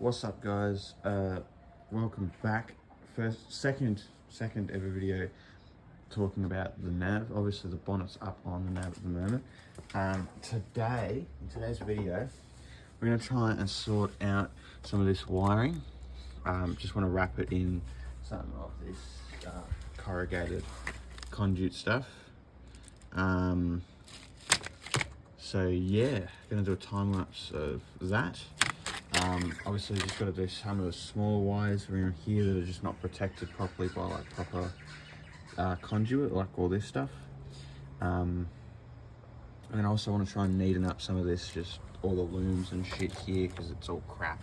What's up, guys? Welcome back. Second ever video talking about the nav. Obviously the bonnet's up on the nav at the moment. In today's video, we're going to try and sort out some of this wiring. Just want to wrap it in some of this corrugated conduit stuff. So yeah, gonna do a time lapse of that. Obviously just got to do some of the smaller wires around here that are just not protected properly by like proper conduit, like all this stuff. And then I also want to try and neaten up some of this, just all the looms and shit here, because it's all crap.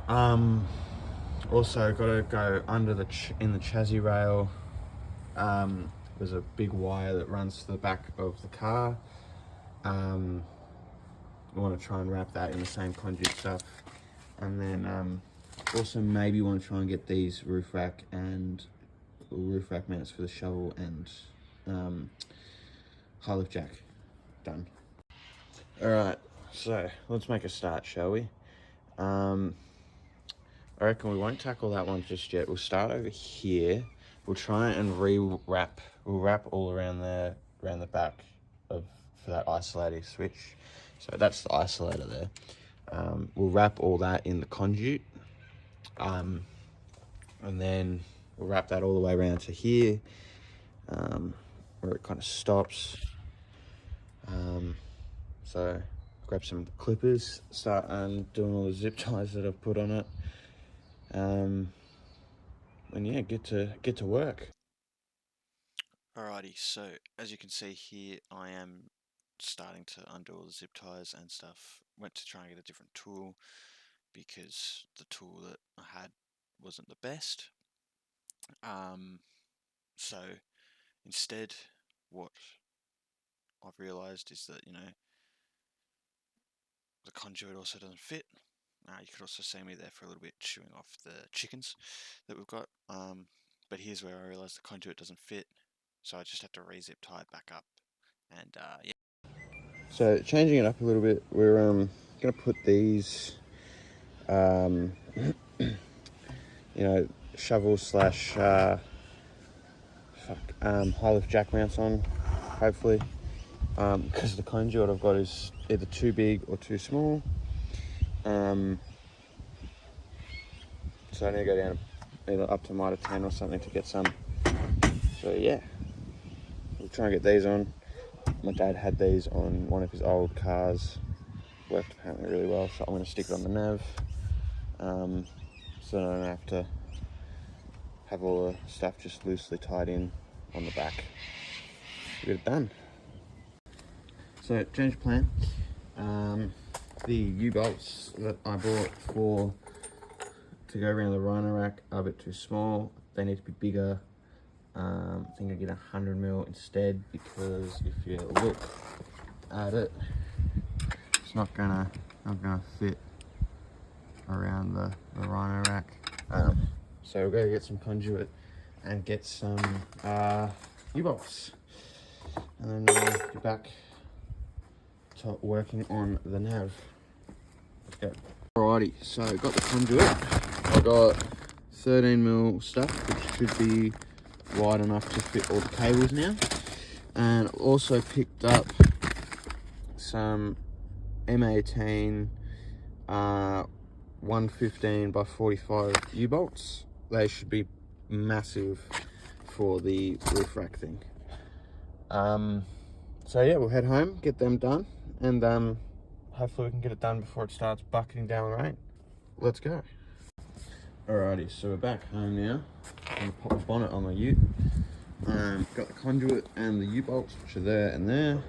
Also got to go under in the chassis rail. There's a big wire that runs to the back of the car. We want to try and wrap that in the same conduit stuff, and then also maybe want to try and get these roof rack mounts for the shovel and high lift jack done. Alright, so let's make a start, shall we? I reckon we won't tackle that one just yet. We'll start over here. We'll try and we'll wrap all around the back for that isolator switch. So that's the isolator there. We'll wrap all that in the conduit, and then we'll wrap that all the way around to here, where it kind of stops. So grab some clippers, start doing all the zip ties that I've put on it, and yeah, get to work. Alrighty, so as you can see here, I am starting to undo all the zip ties and stuff. Went to try and get a different tool because the tool that I had wasn't the best. So instead, what I've realised is that, the conduit also doesn't fit. You could also see me there for a little bit chewing off the chickens that we've got. But here's where I realised the conduit doesn't fit. So I just had to re-zip tie it back up, and yeah. So changing it up a little bit, we're gonna put these, shovel slash high lift jack mounts on, hopefully, because the conduit I've got is either too big or too small. So I need to go down either up to mitre 10 or something to get some. So yeah, we'll try and get these on. My dad had these on one of his old cars, worked apparently really well, so I'm going to stick it on the nav, so I don't have to have all the stuff just loosely tied in on the back. Get it done. So change of plan. The U-bolts that I bought to go around the rhino rack are a bit too small. They need to be bigger. I think I get 100mm instead, because if you look at it, it's not gonna fit around the rhino rack. So we're gonna get some conduit and get some U-bolts, and then get back to working on the nav. Let's go. Alrighty, so got the conduit. I got 13mm stuff, which should be wide enough to fit all the cables now, and also picked up some M18 115 by 45 U-bolts. They should be massive for the roof rack thing. So yeah, we'll head home, get them done, and hopefully we can get it done before it starts bucketing down rain. Let's go. Alrighty, so we're back home now. I'm gonna pop the bonnet on my ute. Got the conduit and the U-bolts, which are there and there.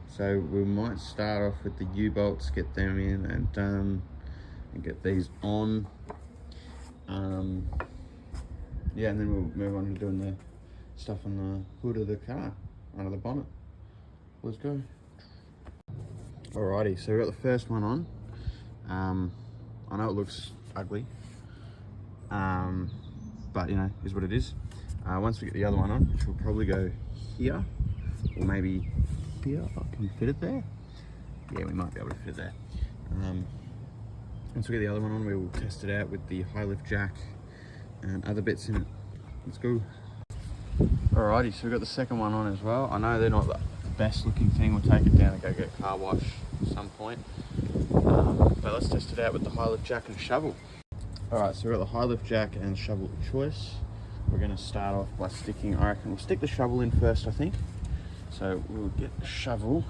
So we might start off with the U-bolts, get them in, and get these on. Yeah, and then we'll move on to doing the stuff on the hood of the car, under the bonnet. Let's go. Alrighty, so we got the first one on. I know it looks ugly, but is what it is. Once we get the other one on, which will probably go here, or maybe here. Can we fit it there? Yeah, we might be able to fit it there. Once we get the other one on, we will test it out with the high lift jack and other bits in it. Let's go. Alrighty, so we've got the second one on as well. I know they're not the best looking thing. We'll take it down and go get a car wash at some point. But let's test it out with the high lift jack and shovel. Alright, so we've got the high lift jack and shovel of choice. We're going to start off by sticking, I reckon we'll stick the shovel in first, I think. So we'll get the shovel,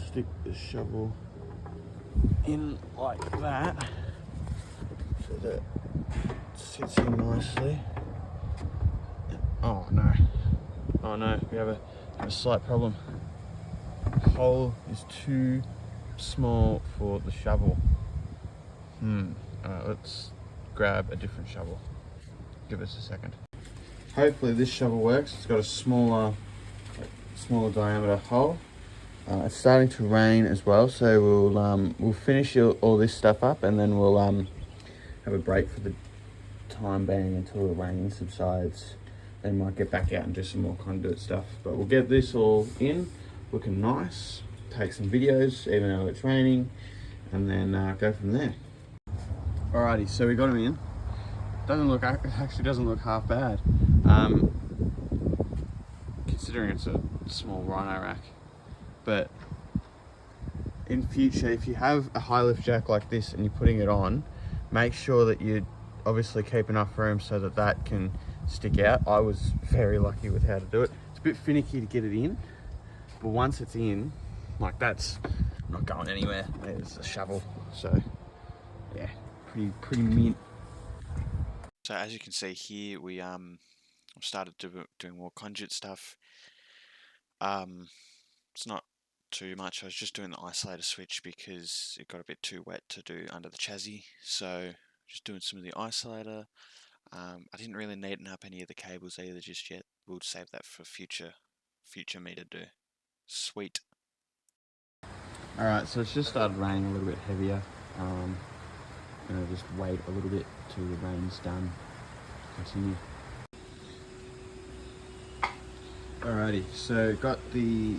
stick the shovel in like that, so that it sits in nicely. Oh no, we have a slight problem. The hole is too small for the shovel. Alright, let's grab a different shovel. Give us a second. Hopefully this shovel works. It's got a smaller diameter hole. It's starting to rain as well, so we'll finish all this stuff up, and then we'll have a break for the time being until the rain subsides. Then might get back out and do some more conduit stuff. But we'll get this all in, looking nice. Take some videos, even though it's raining, and then go from there. Alrighty, so we got them in. Actually doesn't look half bad. Considering it's a small rhino rack. But in future, if you have a high lift jack like this and you're putting it on, make sure that you obviously keep enough room so that that can stick out. I was very lucky with how to do it. It's a bit finicky to get it in, but once it's in, like, that's not going anywhere. There's a shovel, so yeah, pretty mint. So as you can see here, we started doing more conduit stuff. It's not too much. I was just doing the isolator switch because it got a bit too wet to do under the chassis. So just doing some of the isolator. I didn't really neaten up any of the cables either just yet. We'll save that for future me to do. Sweet. Alright, so it's just started raining a little bit heavier. Gonna just wait a little bit till the rain's done. Continue. Alrighty, so got the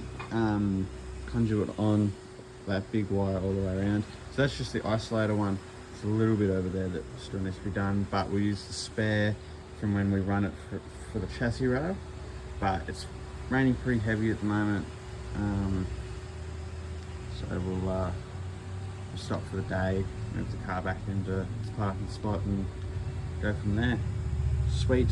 conduit on, that big wire all the way around. So that's just the isolator one. It's a little bit over there that still needs to be done, but we'll use the spare from when we run it for the chassis rail. But it's raining pretty heavy at the moment, so we'll stop for the day, move the car back into its parking spot and go from there. Sweet.